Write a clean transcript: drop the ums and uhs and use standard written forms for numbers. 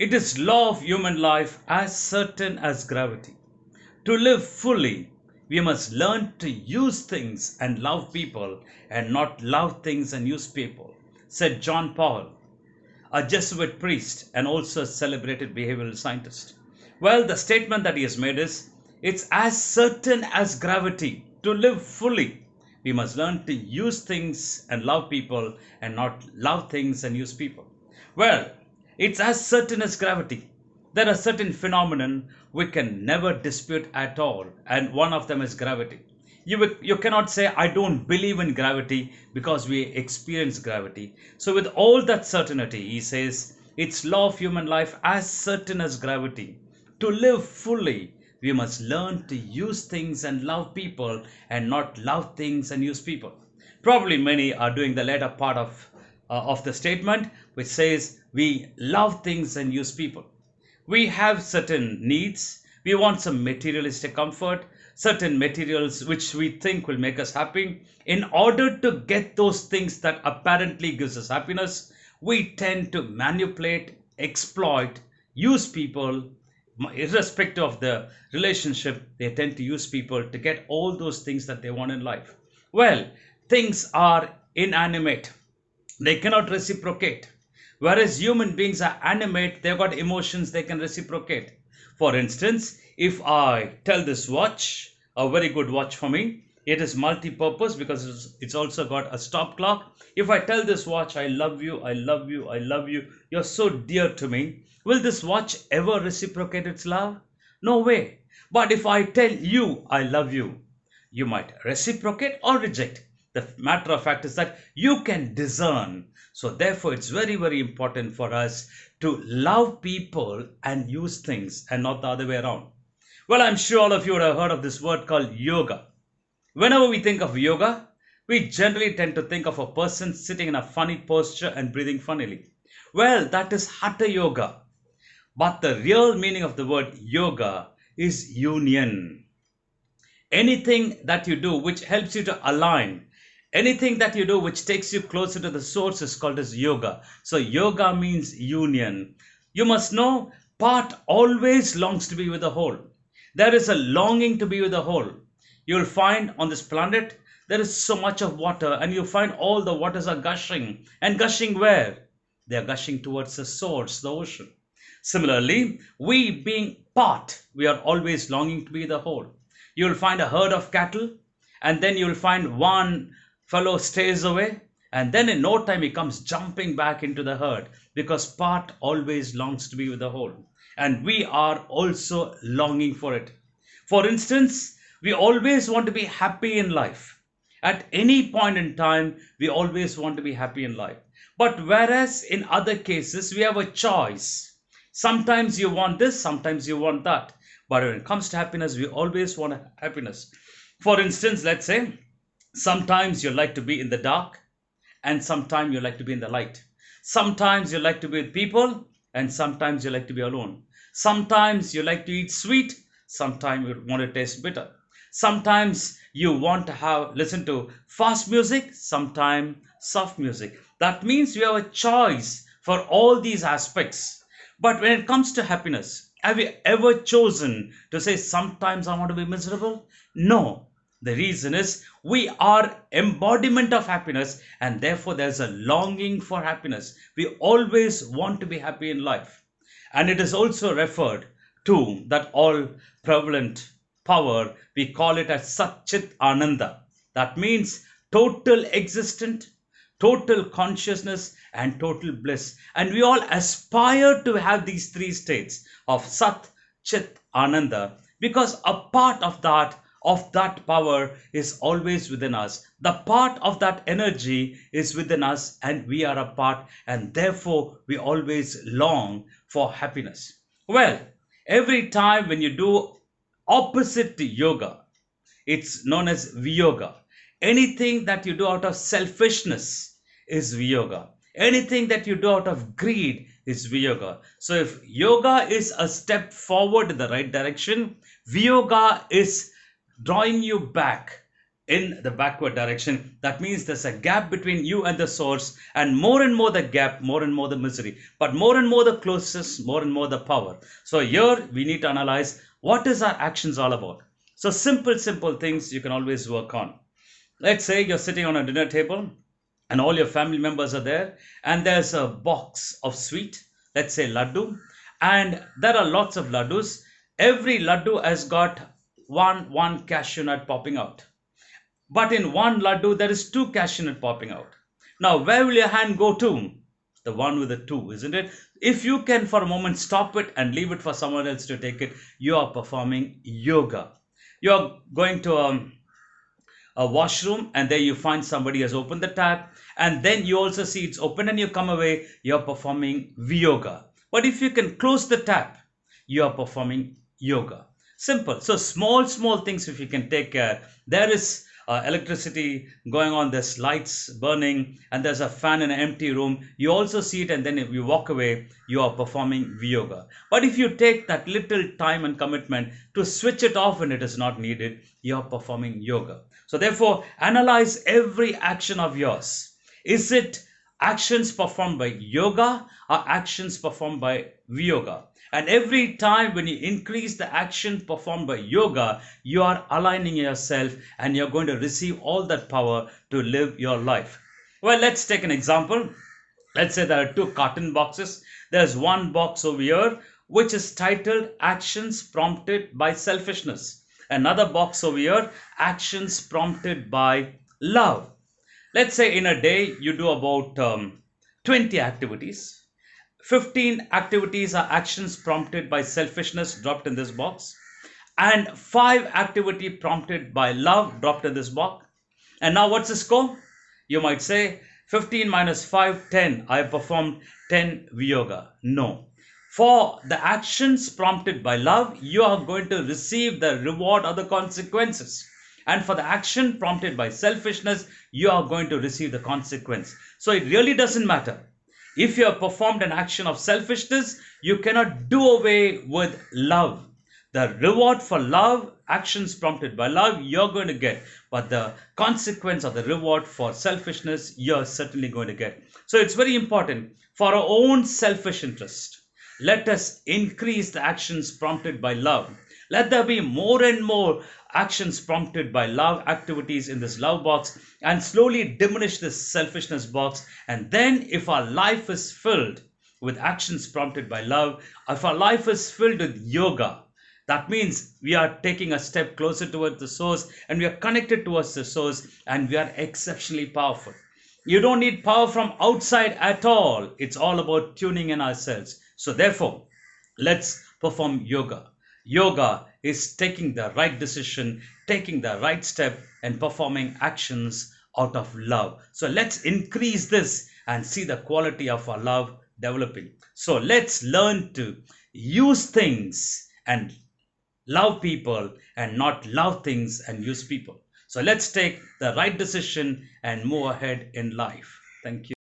It is law of human life as certain as gravity. To live fully, we must learn to use things and love people and not love things and use people, said John Paul, a Jesuit priest and also a celebrated behavioral scientist. Well, the statement that he has made is it's as certain as gravity. To live fully, we must learn to use things and love people and not love things and use people. Well, it's as certain as gravity. There are certain phenomena we can never dispute at all, and one of them is gravity. You cannot say, I don't believe in gravity because we experience gravity. So, with all that certainty, he says, it's law of human life as certain as gravity. To live fully, we must learn to use things and love people and not love things and use people. Probably many are doing the latter part of the statement, which says we love things and use people. We have certain needs. We want some materialistic comfort, certain materials which we think will make us happy. In order to get those things that apparently gives us happiness, we tend to manipulate, exploit, use people, irrespective of the relationship. They tend to use people to get all those things that they want in life. Well, things are inanimate, they cannot reciprocate. Whereas human beings are animate, they've got emotions, they can reciprocate. For instance, if I tell this watch, a very good watch for me, it is multi-purpose because it's also got a stop clock. If I tell this watch, I love you, I love you, I love you, you're so dear to me, will this watch ever reciprocate its love? No way. But if I tell you, I love you, you might reciprocate or reject. The matter of fact is that you can discern. So, therefore, it's very, very important for us to love people and use things and not the other way around. Well, I'm sure all of you would have heard of this word called yoga. Whenever we think of yoga, we generally tend to think of a person sitting in a funny posture and breathing funnily. Well, that is hatha yoga. But the real meaning of the word yoga is union. Anything that you do which helps you to align, anything that you do which takes you closer to the source is called as yoga. So yoga means union. You must know, part always longs to be with the whole. There is a longing to be with the whole. You'll find on this planet there is so much of water, and you find all the waters are gushing. And gushing where? They are gushing towards the source, the ocean. Similarly, we being part, we are always longing to be the whole. You'll find a herd of cattle, and then you'll find one fellow stays away, and then in no time he comes jumping back into the herd, because part always longs to be with the whole, and we are also longing for it. For instance, we always want to be happy in life. At any point in time, we always want to be happy in life. But whereas in other cases, we have a choice. Sometimes you want this, sometimes you want that. But when it comes to happiness, we always want happiness. For instance, let's say sometimes you like to be in the dark, and sometimes you like to be in the light. Sometimes you like to be with people, and sometimes you like to be alone. Sometimes you like to eat sweet, sometimes you want to taste bitter. Sometimes you want to listen to fast music, sometimes soft music. That means you have a choice for all these aspects. But when it comes to happiness, have you ever chosen to say, sometimes I want to be miserable? No. The reason is we are embodiment of happiness, and therefore there's a longing for happiness. We always want to be happy in life. And it is also referred to that all prevalent power, we call it as Sat Chit Ananda. That means total existent, total consciousness, and total bliss. And we all aspire to have these three states of Sat, Chit, Ananda, because a part of that power is always within us. The part of that energy is within us, and we are a part, and therefore we always long for happiness. Well, every time when you do opposite to yoga, it's known as viyoga. Anything that you do out of selfishness is viyoga. Anything that you do out of greed is viyoga. So if yoga is a step forward in the right direction, viyoga is drawing you back in the backward direction. That means there's a gap between you and the source, and more the gap, more and more the misery. But more and more the closest, more and more the power. So here we need to analyze what is our actions all about. So simple things you can always work on. Let's say you're sitting on a dinner table and all your family members are there, and there's a box of sweet, let's say laddu, and there are lots of laddus. Every laddu has got one cashew nut popping out, but in one laddu there is two cashew nut popping out. Now where will your hand go to? The one with the two, isn't it? If you can for a moment stop it and leave it for someone else to take it, you are performing yoga. You're going to a washroom, and there you find somebody has opened the tap, and then you also see it's open and you come away, you're performing yoga. But if you can close the tap, you are performing yoga. Simple. So small things if you can take care. There is electricity going on, there's lights burning, and there's a fan in an empty room. You also see it, and then if you walk away, you are performing yoga. But if you take that little time and commitment to switch it off when it is not needed, you are performing yoga. So therefore, analyze every action of yours. Is it actions performed by yoga or actions performed by yoga? And every time when you increase the action performed by yoga, you are aligning yourself and you're going to receive all that power to live your life. Well, let's take an example. Let's say there are two carton boxes. There's one box over here which is titled Actions Prompted by Selfishness. Another box over here, Actions Prompted by Love. Let's say in a day you do about 20 activities. 15 activities are actions prompted by selfishness, dropped in this box, and 5 activity prompted by love, dropped in this box. And now what's the score? You might say 15 minus 5, 10. I have performed 10 yoga. No. For the actions prompted by love, you are going to receive the reward or the consequences. And for the action prompted by selfishness, you are going to receive the consequence. So it really doesn't matter. If you have performed an action of selfishness, you cannot do away with love. The reward for love, actions prompted by love, you're going to get. But the consequence or the reward for selfishness, you're certainly going to get. So it's very important for our own selfish interest. Let us increase the actions prompted by love. Let there be more and more actions prompted by love activities in this love box, and slowly diminish this selfishness box. And then if our life is filled with actions prompted by love, if our life is filled with yoga, that means we are taking a step closer towards the source, and we are connected towards the source, and we are exceptionally powerful. You don't need power from outside at all. It's all about tuning in ourselves. So therefore, let's perform yoga. Yoga is taking the right decision, taking the right step, and performing actions out of love. So let's increase this and see the quality of our love developing. So let's learn to use things and love people, and not love things and use people. So let's take the right decision and move ahead in life. Thank you.